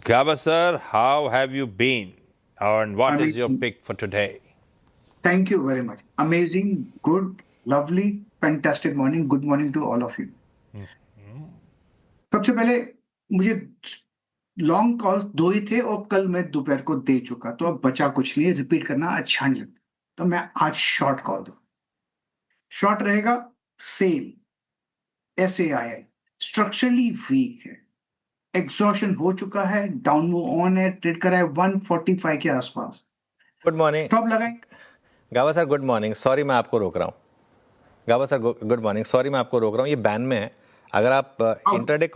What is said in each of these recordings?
Gaba sir, how have you been? And what is your Amazing. pick for today? Thank you very much. Amazing, good, lovely, fantastic morning. Good morning to all of you. सबसे पहले मुझे long calls 2 ही थे और कल मैं दोपहर को दे चुका, तो अब बचा कुछ नहीं है, रिपीट करना अच्छा नहीं लगता। तो मैं आज शॉर्ट कॉल दूँ। शॉर्ट रहेगा सेल, SAIL, स्ट्रक्चरली वीक है, एग्जॉशन हो चुका है, डाउन मूव ऑन है, ट्रेड करा है 145 के आसपास। गुड मॉर्निंग स्टॉप लगाएं। गावा सर, गुड मॉर्निंग। सॉरी मैं आपको रोक रहा हूँ। गावा सर गुड मॉर्निंग, सॉरी मैं आपको रोक रहा हूँ। ये बैन में है। अगर आप इंटरडे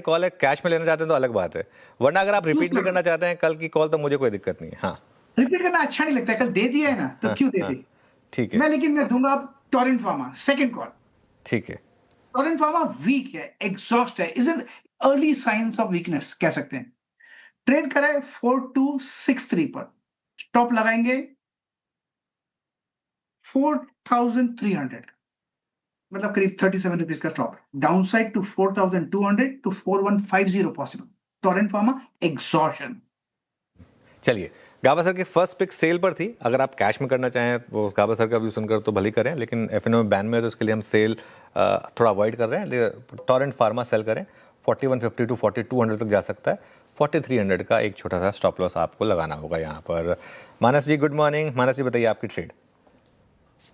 कॉल है कैश में लेना चाहते हैं तो अलग बात है, वरना अगर आप रिपीट भी करना चाहते हैं कल की कॉल तो मुझे कोई दिक्कत नहीं है। हाँ, रिपीट करना अच्छा नहीं लगता है, कल दे दिया है ना, तो क्यों दे दे। ठीक है, लेकिन मैं दूंगा अब टोरेंट फार्मा सेकंड कॉल। ठीक है। टोरेंट फार्मा वीक है, एग्जॉस्ट है, is an early signs of weakness कह सकते हैं। ट्रेड करा है 4263 पर, स्टॉप लगाएंगे 4300 का, मतलब करीब 37 रुपीज का स्टॉप है। Downside to 4200 to 4150 possible. Torrent Pharma exhaustion. चलिए, गावा सर की फर्स्ट पिक सेल पर थी। अगर आप कैश में करना चाहें वो गावा सर का व्यू सुनकर तो भले करें, लेकिन एफएनओ में बैन में है तो इसके लिए हम सेल थोड़ा अवॉइड कर रहे हैं। टोरेंट फार्मा सेल करें, 4150 टू 4200 तक जा सकता है। 4300 का एक छोटा सा स्टॉप लॉस आपको लगाना होगा यहाँ पर। मानस जी गुड मॉर्निंग। मानस जी बताइए आपकी ट्रेड।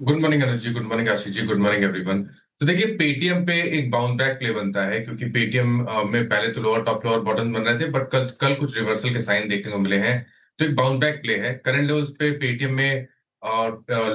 गुड मॉर्निंग अनुज जी, गुड मॉर्निंग आशीष जी, गुड मॉर्निंग एवरीवन। तो देखिए, पेटीएम पे एक बाउंस बैक प्ले बनता है, क्योंकि पेटीएम में पहले तो लोअर टॉप लोअर बॉटम बन रहे थे, बट कल कुछ रिवर्सल के साइन देखने को मिले हैं। तो एक बाउंस बैक प्ले है। करंट लेवल्स पे पेटीएम में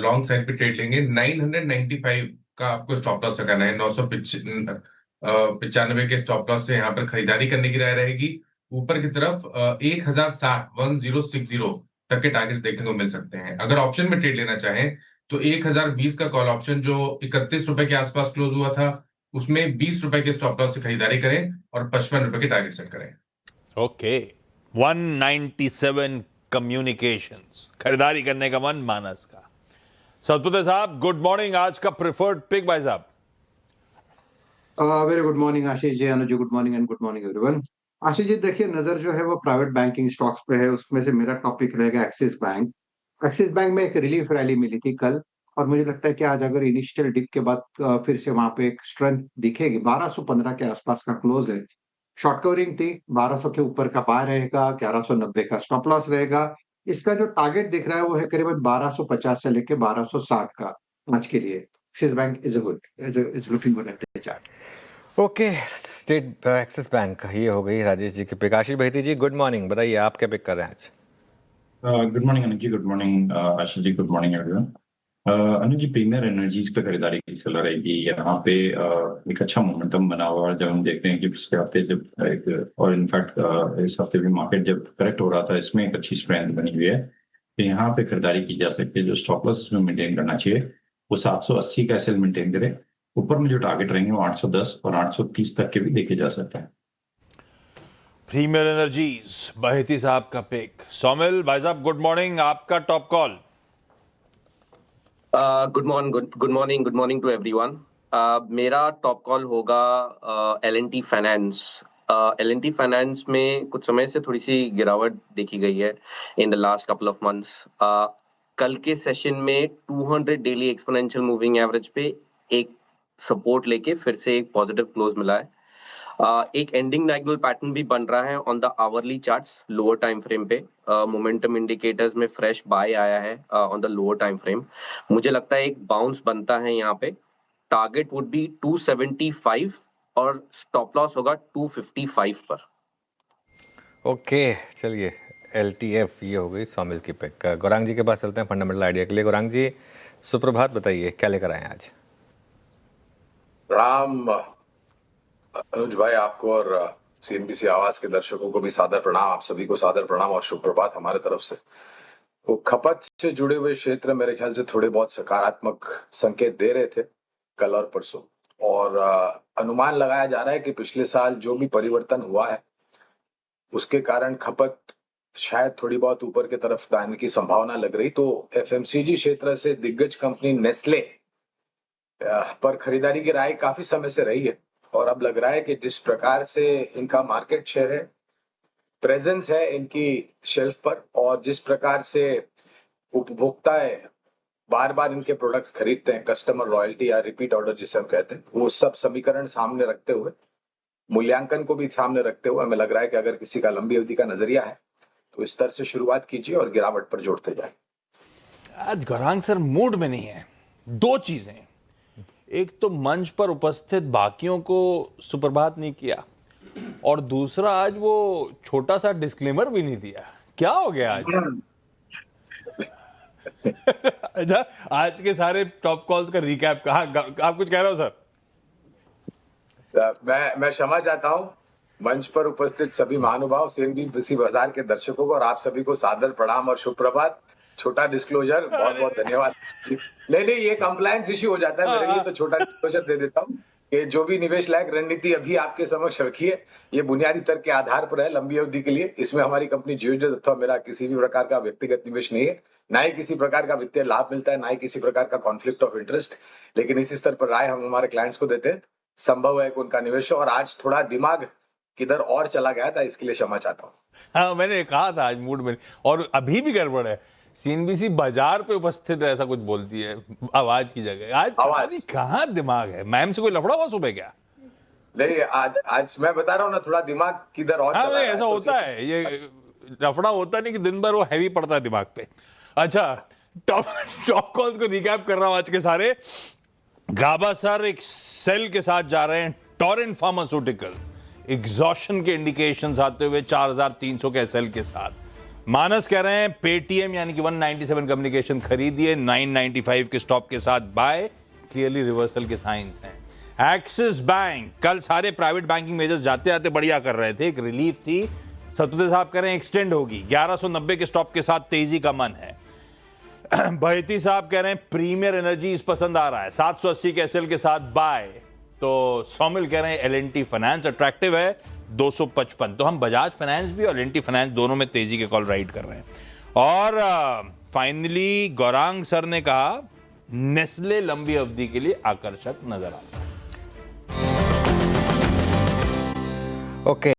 लॉन्ग साइड पे ट्रेड लेंगे। 995 का आपको स्टॉप लॉस लगाना है। 995 के स्टॉप लॉस से यहाँ पर खरीदारी करने की राय रहेगी। ऊपर की तरफ 1060 तक के टारगेट्स देखने को मिल सकते हैं। अगर ऑप्शन में ट्रेड लेना चाहें तो 1020 का कॉल ऑप्शन जो 31 रुपए के आसपास क्लोज हुआ था, उसमें 20 रुपए के स्टॉप लॉस से खरीदारी करें और 55 रुपए के टारगेट सेट करें। ओके, 197 कम्युनिकेशंस, खरीदारी करने का मन मानस का। सतपुते साहब गुड मॉर्निंग, आज का प्रेफर्ड पिक भाई साहब। Very good morning Ashish ji, Anuj ji, good morning and good morning everyone. Ashish ji देखिए, नजर जो है वो प्राइवेट बैंकिंग स्टॉक्स पे है। उसमें से मेरा टॉपिक रहेगा एक्सिस बैंक। एक्सिस बैंक में एक रिलीफ रैली मिली थी कल, और मुझे लगता है कि आज अगर इनिशियल डिप के बाद फिर से वहां पे एक स्ट्रेंथ दिखेगी। 1215 के आसपास का क्लोज है। शॉर्ट कवरिंग थी, 1200 के ऊपर का बाय रहेगा, 1190 का स्टॉप लॉस रहेगा। इसका जो टारगेट दिख रहा है वो है करीबन 1250 से लेके 1260 का आज के लिए। Axis bank is good, is looking good at the chart. Okay, state axis bank ये हो गई राजेश जी की पिक। आशीष भाई जी गुड मॉर्निंग, बताइए आप क्या पिक कर रहे हैं आज। गुड मॉर्निंग अनुज जी, गुड मॉर्निंग आशीष जी, गुड मॉर्निंग एवरीवन। अनुज जी, प्रीमियर एनर्जीज पे खरीदारी की सलाह रहेगी। यहाँ पे एक अच्छा मोमेंटम बना हुआ है। जब हम देखते हैं कि पिछले हफ्ते जब एक और इनफैक्ट इस हफ्ते भी मार्केट जब करेक्ट हो रहा था, इसमें एक अच्छी स्ट्रेंथ बनी हुई है। तो यहाँ पे खरीदारी की जा सकती है। जो स्टॉप लॉस में मेंटेन करना चाहिए वो 780 का एसएल मेंटेन करें। ऊपर में जो टारगेट रहेंगे वो 810 और 830 तक के भी देखे जा सकते हैं। प्रीमियर एनर्जीज, बहेती साहब का पिक। सोमिल भाई साहब गुड मॉर्निंग, आपका top call. Good morning to everyone. मेरा टॉप कॉल होगा L&T फाइनेंस। L&T फाइनेंस में कुछ समय से थोड़ी सी गिरावट देखी गई है in the last couple of months. कल के सेशन में 200 डेली एक्सपोनेंशियल मूविंग एवरेज पे एक सपोर्ट लेके फिर से एक पॉजिटिव क्लोज मिला है। एक एंडिंग डायगोनल पैटर्न भी बन रहा है on the hourly charts lower time frame पे। मोमेंटम इंडिकेटर्स में फ्रेश बाय आया है on the lower time frame. मुझे लगता है एक बाउंस बनता है यहाँ पे। टारगेट वुड बी 275 और स्टॉप लॉस होगा 255 पर। ओके, चलिए LTF ये हो गई सोमिल की पिक। गौरांग जी के पास चलते हैं फंडामेंटल आइडिया के लिए। गौरांग जी सुप्रभात, बताइए क्या लेकर आए हैं आज। राम अनुज भाई, आपको और CNBC आवाज के दर्शकों को भी सादर प्रणाम। आप सभी को सादर प्रणाम और शुभ प्रभात हमारे तरफ से। तो खपत से जुड़े हुए क्षेत्र मेरे ख्याल से थोड़े बहुत सकारात्मक संकेत दे रहे थे कल और परसों, और अनुमान लगाया जा रहा है कि पिछले साल जो भी परिवर्तन हुआ है उसके कारण खपत शायद थोड़ी बहुत ऊपर की तरफ जाने की संभावना लग रही। तो FMCG क्षेत्र से दिग्गज कंपनी नेस्ले पर खरीदारी की राय काफी समय से रही है, और अब लग रहा है कि जिस प्रकार से इनका मार्केट शेयर है प्रेजेंस है इनकी शेल्फ पर और जिस प्रकार से उपभोक्ताएं बार बार इनके प्रोडक्ट खरीदते हैं, कस्टमर लॉयल्टी या रिपीट ऑर्डर जिसे हम कहते हैं, वो सब समीकरण सामने रखते हुए, मूल्यांकन को भी सामने रखते हुए हमें लग रहा है कि अगर किसी का लंबी अवधि का नजरिया है तो इस तरह से शुरुआत कीजिए और गिरावट पर जोड़ते जाए। आज गौरांग सर मूड में नहीं है। दो चीजें, एक तो मंच पर उपस्थित बाकियों को सुप्रभात नहीं किया और दूसरा आज वो छोटा सा डिस्क्लेमर भी नहीं दिया। क्या हो गया आज? अच्छा, आज के सारे टॉप कॉल्स का रिकैप कहा, आप कुछ कह रहे हो सर? मैं क्षमा चाहता हूं मंच पर उपस्थित सभी महानुभाव, सीएनबीसी बाजार के दर्शकों को और आप सभी को सादर प्रणाम और शुभ प्रभात। छोटा डिस्क्लोजर, बहुत बहुत धन्यवाद। नहीं, ये कंप्लायंस इश्यू हो जाता है मेरे लिए, तो छोटा डिस्क्लोजर दे देता हूं कि जो भी निवेश लायक रणनीति अभी आपके समक्ष रखी है, ये बुनियादी तर्क के आधार पर है लंबी अवधि के लिए। इसमें हमारी कंपनी जियोजेट अथवा मेरा किसी भी प्रकार का व्यक्तिगत निवेश नहीं है, ना ही किसी प्रकार का वित्तीय लाभ मिलता है, ना ही किसी प्रकार का कॉन्फ्लिक्ट ऑफ इंटरेस्ट। लेकिन इसी स्तर पर राय हम हमारे क्लाइंट्स को देते हैं, संभव है कि उनका निवेश हो और आज थोड़ा दिमाग किधर और चला गया था, इसके लिए क्षमा चाहता हूँ। हाँ, मैंने कहा था आज मूड में, और अभी भी गड़बड़ है। सीएनबीसी बाजार पे उपस्थित है ऐसा कुछ बोलती है आवाज की जगह। आज पता नहीं कहाँ दिमाग है। मैम से कोई लफड़ा हुआ सुबह क्या? नहीं, आज मैं बता रहा हूँ ना, थोड़ा दिमाग किधर और चला गया है, ऐसा तो होता है, ये लफड़ा होता नहीं कि दिन भर वो हैवी पड़ता है दिमाग पे। अच्छा, टॉप कॉल्स को रिकैप कर रहा हूं आज के सारे। गाबा सर एक सेल के साथ जा रहे हैं, टोरेंट फार्मास्यूटिकल एग्जॉशन के इंडिकेशंस आते हुए 4300 के एसएल के साथ। मानस कह रहे हैं पेटीएम यानी कि 197 कम्युनिकेशन खरीदिए, 995 के स्टॉप के साथ बाय, क्लियरली रिवर्सल के साइंस हैं। एक्सिस बैंक, कल सारे प्राइवेट बैंकिंग मेजर्स जाते आते बढ़िया कर रहे थे, एक रिलीफ थी। सतुते साहब कह रहे हैं एक्सटेंड होगी, 1190 के स्टॉप के साथ तेजी का मन है। बहती साहब कह रहे हैं प्रीमियर एनर्जीज पसंद आ रहा है, 780 के एसएल के साथ बाय। तो सौमिल कह रहे हैं एलएनटी फाइनेंस अट्रैक्टिव है, 255। तो हम बजाज फाइनेंस भी और एलएनटी फाइनेंस दोनों में तेजी के कॉल राइड कर रहे हैं। और फाइनली गौरांग सर ने कहा नेस्ले लंबी अवधि के लिए आकर्षक नजर आता है। ओके।